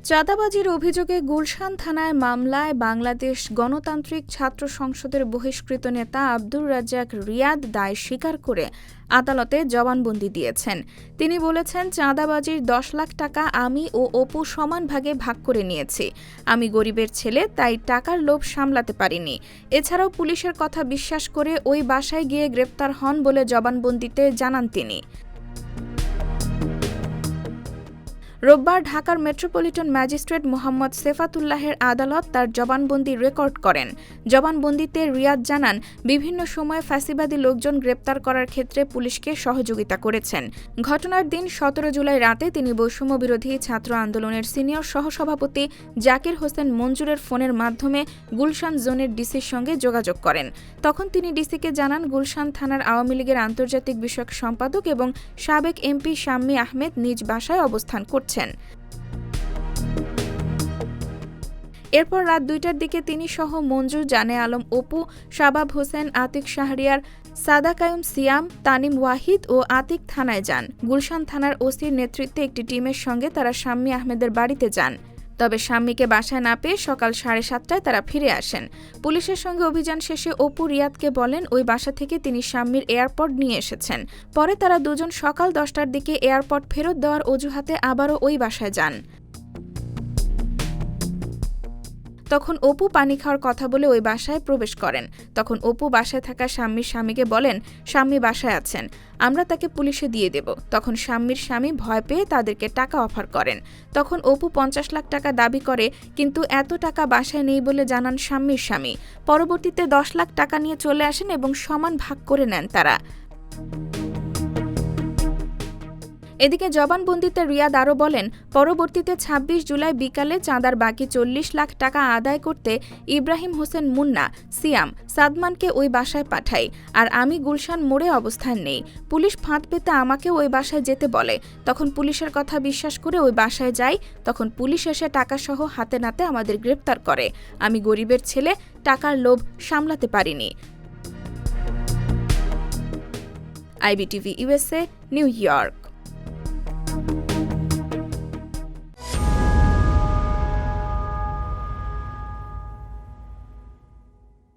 চাঁদাবাজির অভিযোগে গুলশান থানায় মামলায় বাংলাদেশ গণতান্ত্রিক ছাত্র সংসদের বহিষ্কৃত নেতা আব্দুর রাজ্জাক রিয়াদ দায় স্বীকার করে আদালতে জবানবন্দি দিয়েছেন। তিনি বলেছেন, চাঁদাবাজির 10 লাখ টাকা আমি ও অপু সমান ভাগে ভাগ করে নিয়েছি। আমি গরিবের ছেলে, তাই টাকার লোভ সামলাতে পারিনি। এছাড়াও পুলিশের কথা বিশ্বাস করে ওই বাসায় গিয়ে গ্রেপ্তার হন বলে জবানবন্দিতে জানান তিনি। রোববার ঢাকার মেট্রোপলিটন ম্যাজিস্ট্রেট মোহাম্মদ সেফাতুল্লাহের আদালত তার জবানবন্দি রেকর্ড করেন। জবানবন্দিতে রিয়াদ জানান, বিভিন্ন সময়ে ফ্যাসিবাদী লোকজন গ্রেপ্তার করার ক্ষেত্রে পুলিশকে সহযোগিতা করেছেন। ঘটনার দিন 17 জুলাই রাতে তিনি বৈষম্যবিরোধী ছাত্র আন্দোলনের সিনিয়র সহসভাপতি জাকির হোসেন মঞ্জুরের ফোনের মাধ্যমে গুলশান জোনের ডিসির সঙ্গে যোগাযোগ করেন। তখন তিনি ডিসিকে জানান, গুলশান থানার আওয়ামী লীগের আন্তর্জাতিক বিষয়ক সম্পাদক এবং সাবেক এমপি শাম্মী আহমেদ নিজ বাসায় অবস্থান করছেন। এরপর রাত 2টার দিকে তিনি সহ মঞ্জু, জানে আলম অপু, শাবাব হোসেন, আতিক শাহরিয়ার, সাদা কায়ুম সিয়াম, তানিম ওয়াহিদ ও আতিক থানায় যান। গুলশান থানার ওসির নেতৃত্বে একটি টিমের সঙ্গে তারা শাম্মী আহমেদের বাড়িতে যান। তবে শাম্মীকে বাসায় না পেয়ে সকাল 7:30টায় তারা ফিরে আসেন। পুলিশের সঙ্গে অভিযান শেষে অপু রিয়াদকে বলেন ওই বাসা থেকে তিনি শাম্মীর এয়ারপড নিয়ে এসেছেন। পরে তারা দুজন সকাল 10টার দিকে এয়ারপড ফেরত দেওয়ার অজুহাতে আবারও ওই বাসায় যান। তখন অপু পানি খাওয়ার কথা বলে ওই বাসায় প্রবেশ করেন। তখন অপু বাসায় থাকা শাম্মীর স্বামীকে বলেন, শাম্মী বাসায় আছেন, আমরা তাকে পুলিশে দিয়ে দেব। তখন শাম্মীর স্বামী ভয় পেয়ে তাদেরকে টাকা অফার করেন। তখন অপু 50 লাখ টাকা দাবি করে, কিন্তু এত টাকা বাসায় নেই বলে জানান শাম্মীর স্বামী। পরবর্তীতে 10 লাখ টাকা নিয়ে চলে আসেন এবং সমান ভাগ করে নেন তারা। এদিকে জবানবন্দিতে রিয়াদ আরও বলেন, পরবর্তীতে 26 জুলাই বিকালে চাঁদার বাকি 40 লাখ টাকা আদায় করতে ইব্রাহিম হোসেন মুন্না, সিয়াম, সাদমানকে ওই বাসায় পাঠাই। আর আমি গুলশান মোড়ে অবস্থান নেই। পুলিশ ফাঁদ পেতে আমাকে ওই বাসায় যেতে বলে। তখন পুলিশের কথা বিশ্বাস করে ওই বাসায় যাই। তখন পুলিশ এসে টাকাসহ হাতে নাতে আমাদের গ্রেপ্তার করে। আমি গরিবের ছেলে, টাকার লোভ সামলাতে পারিনি। IBTV USA, new York.